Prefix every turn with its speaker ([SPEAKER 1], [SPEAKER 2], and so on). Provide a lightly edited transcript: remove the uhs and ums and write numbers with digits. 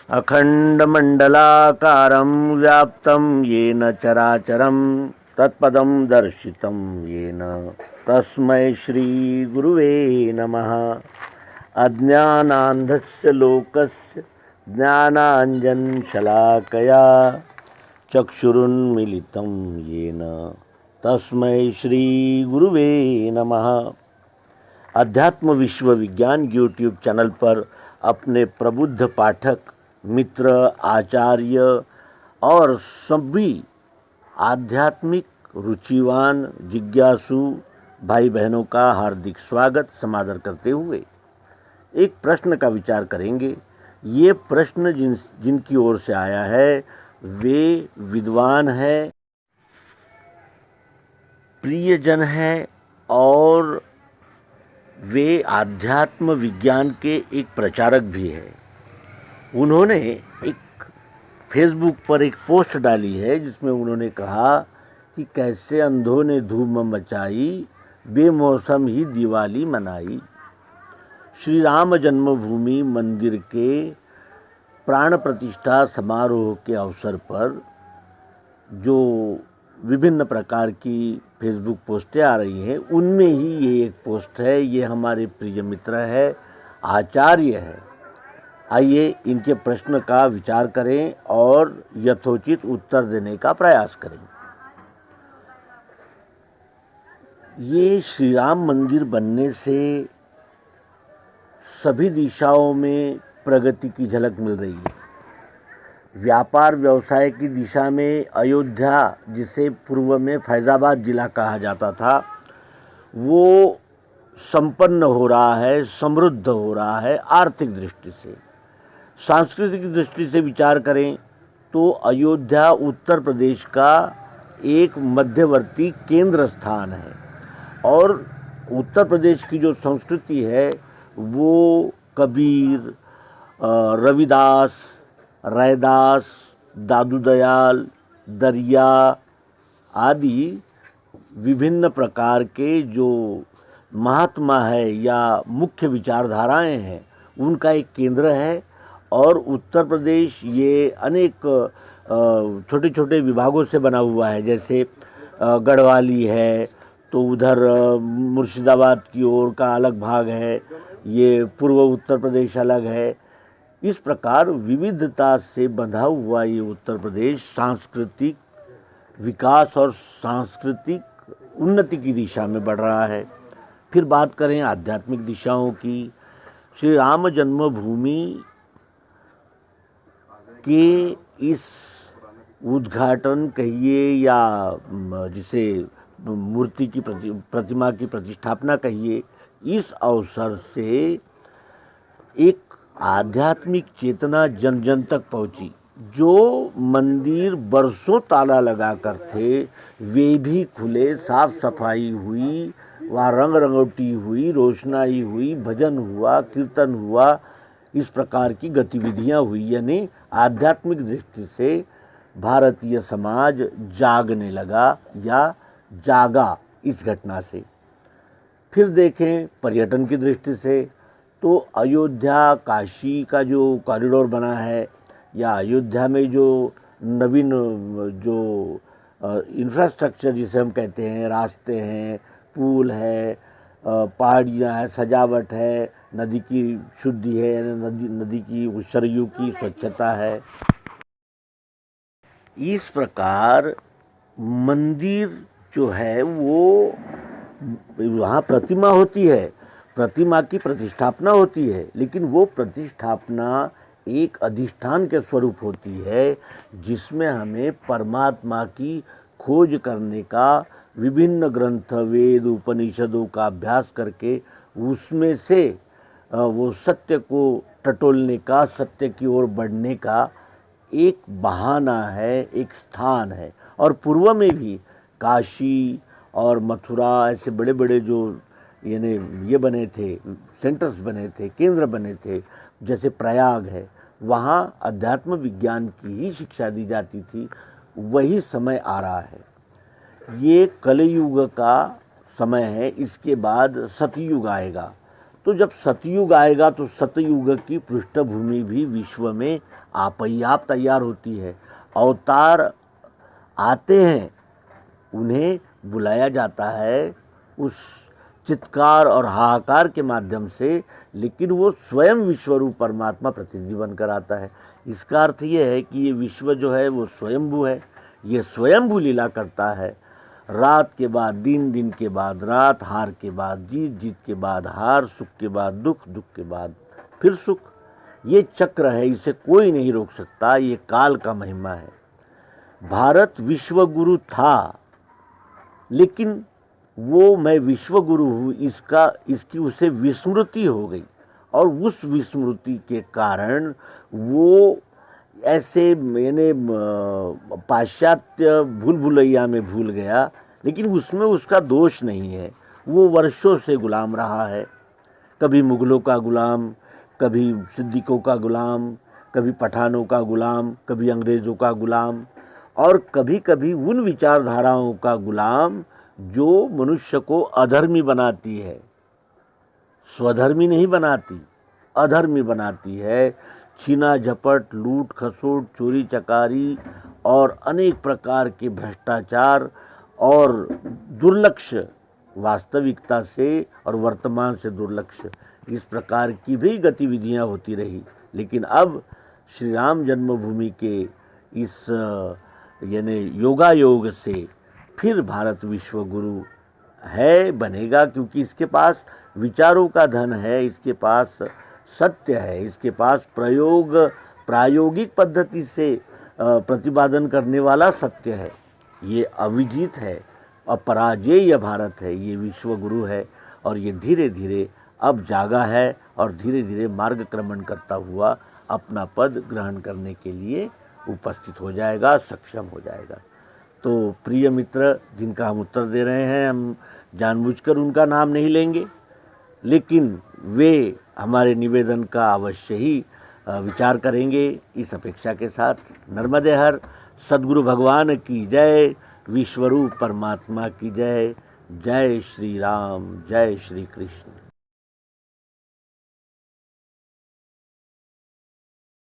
[SPEAKER 1] अखण्डमण्डलाकारं व्याप्तं येन चराचरं तत्पदं दर्शितं येन तस्मै श्रीगुरुवे नमः। अज्ञानान्धस्य लोकस्य ज्ञानाञ्जनशलाकया चक्षुरुन्मीलितं येन तस्मै श्रीगुरुवे नमः। अध्यात्म विश्व विज्ञान यूट्यूब चैनल पर अपने प्रबुद्ध पाठक मित्र आचार्य और सभी आध्यात्मिक रुचिवान जिज्ञासु भाई बहनों का हार्दिक स्वागत समादर करते हुए एक प्रश्न का विचार करेंगे। ये प्रश्न जिनकी ओर से आया है वे विद्वान है, प्रियजन है और वे आध्यात्म विज्ञान के एक प्रचारक भी हैं। उन्होंने एक फेसबुक पर एक पोस्ट डाली है जिसमें उन्होंने कहा कि कैसे अंधों ने धूम मचाई, बेमौसम ही दिवाली मनाई। श्री राम जन्मभूमि मंदिर के प्राण प्रतिष्ठा समारोह के अवसर पर जो विभिन्न प्रकार की फेसबुक पोस्टें आ रही हैं उनमें ही ये एक पोस्ट है। ये हमारे प्रिय मित्र है, आचार्य है। आइए इनके प्रश्न का विचार करें और यथोचित उत्तर देने का प्रयास करें। ये श्री राम मंदिर बनने से सभी दिशाओं में प्रगति की झलक मिल रही है। व्यापार व्यवसाय की दिशा में अयोध्या, जिसे पूर्व में फैज़ाबाद जिला कहा जाता था, वो संपन्न हो रहा है, समृद्ध हो रहा है। आर्थिक दृष्टि से, सांस्कृतिक दृष्टि से विचार करें तो अयोध्या उत्तर प्रदेश का एक मध्यवर्ती केंद्र स्थान है और उत्तर प्रदेश की जो संस्कृति है वो कबीर, रविदास, रैदास, दादू दयाल, दरिया आदि विभिन्न प्रकार के जो महात्मा है या मुख्य विचारधाराएं हैं उनका एक केंद्र है। और उत्तर प्रदेश ये अनेक छोटे छोटे विभागों से बना हुआ है। जैसे गढ़वाली है तो उधर मुर्शिदाबाद की ओर का अलग भाग है, ये पूर्व उत्तर प्रदेश अलग है। इस प्रकार विविधता से बंधा हुआ ये उत्तर प्रदेश सांस्कृतिक विकास और सांस्कृतिक उन्नति की दिशा में बढ़ रहा है। फिर बात करें आध्यात्मिक दिशाओं की, श्री राम जन्मभूमि के इस उद्घाटन कहिए या जिसे मूर्ति की प्रतिमा की प्रतिष्ठापना कहिए, इस अवसर से एक आध्यात्मिक चेतना जन जन तक पहुंची। जो मंदिर बरसों ताला लगा कर थे वे भी खुले, साफ सफाई हुई, वहाँ रंग रंगोटी हुई, रोशनाई हुई, भजन हुआ, कीर्तन हुआ, इस प्रकार की गतिविधियाँ हुई। यानी आध्यात्मिक दृष्टि से भारतीय समाज जागने लगा या जागा इस घटना से। फिर देखें पर्यटन की दृष्टि से तो अयोध्या काशी का जो कॉरिडोर बना है या अयोध्या में जो नवीन जो इंफ्रास्ट्रक्चर जिसे हम कहते हैं, रास्ते हैं, पुल है, पहाड़ियाँ हैं, सजावट है, नदी की शुद्धि है, नदी की सरयू की स्वच्छता है। इस प्रकार मंदिर जो है वो वहाँ प्रतिमा होती है, प्रतिमा की प्रतिष्ठापना होती है, लेकिन वो प्रतिष्ठापना एक अधिष्ठान के स्वरूप होती है जिसमें हमें परमात्मा की खोज करने का, विभिन्न ग्रंथ वेद उपनिषदों का अभ्यास करके उसमें से वो सत्य को टटोलने का, सत्य की ओर बढ़ने का एक बहाना है, एक स्थान है। और पूर्व में भी काशी और मथुरा ऐसे बड़े बड़े जो यानी ये बने थे, सेंटर्स बने थे, केंद्र बने थे, जैसे प्रयाग है, वहाँ अध्यात्म विज्ञान की ही शिक्षा दी जाती थी। वही समय आ रहा है। ये कलयुग का समय है, इसके बाद सतयुग आएगा। तो जब सतयुग आएगा तो सतयुग की पृष्ठभूमि भी विश्व में आप ही आप तैयार होती है। अवतार आते हैं, उन्हें बुलाया जाता है उस चित्कार और हाहाकार के माध्यम से, लेकिन वो स्वयं विश्वरूप परमात्मा प्रतिनिधि बनकर आता है। इसका अर्थ ये है कि ये विश्व जो है वो स्वयंभू है, ये स्वयंभू लीला करता है। रात के बाद दिन, दिन के बाद रात, हार के बाद जीत, जीत के बाद हार, सुख के बाद दुख, दुख के बाद फिर सुख। ये चक्र है, इसे कोई नहीं रोक सकता, ये काल का महिमा है। भारत विश्वगुरु था, लेकिन वो मैं विश्वगुरु हूँ इसकी उसे विस्मृति हो गई, और उस विस्मृति के कारण वो ऐसे मैंने पाश्चात्य भूल भुलैया में भूल गया, लेकिन उसमें उसका दोष नहीं है। वो वर्षों से गुलाम रहा है, कभी मुगलों का गुलाम, कभी सिद्दीकों का गुलाम, कभी पठानों का गुलाम, कभी अंग्रेज़ों का गुलाम, और कभी कभी उन विचारधाराओं का गुलाम जो मनुष्य को अधर्मी बनाती है, स्वधर्मी नहीं बनाती, अधर्मी बनाती है। छीना झपट, लूट खसोट, चोरी चकारी और अनेक प्रकार के भ्रष्टाचार और दुर्लक्ष्य, वास्तविकता से और वर्तमान से दुर्लक्ष्य, इस प्रकार की भी गतिविधियां होती रही। लेकिन अब श्री राम जन्मभूमि के इस यानी योगायोग से फिर भारत विश्वगुरु है, बनेगा, क्योंकि इसके पास विचारों का धन है, इसके पास सत्य है, इसके पास प्रायोगिक पद्धति से प्रतिपादन करने वाला सत्य है। ये अविजित है, अपराजेय भारत है, ये विश्वगुरु है, और ये धीरे धीरे अब जागा है और धीरे धीरे मार्गक्रमण करता हुआ अपना पद ग्रहण करने के लिए उपस्थित हो जाएगा, सक्षम हो जाएगा। तो प्रिय मित्र, जिनका हम उत्तर दे रहे हैं, हम जानबूझकर उनका नाम नहीं लेंगे, लेकिन वे हमारे निवेदन का अवश्य ही विचार करेंगे, इस अपेक्षा के साथ। नर्मदे हर, सद्गुरु भगवान की जय, विश्वरूप परमात्मा की जय। जय श्री राम, जय श्री कृष्ण।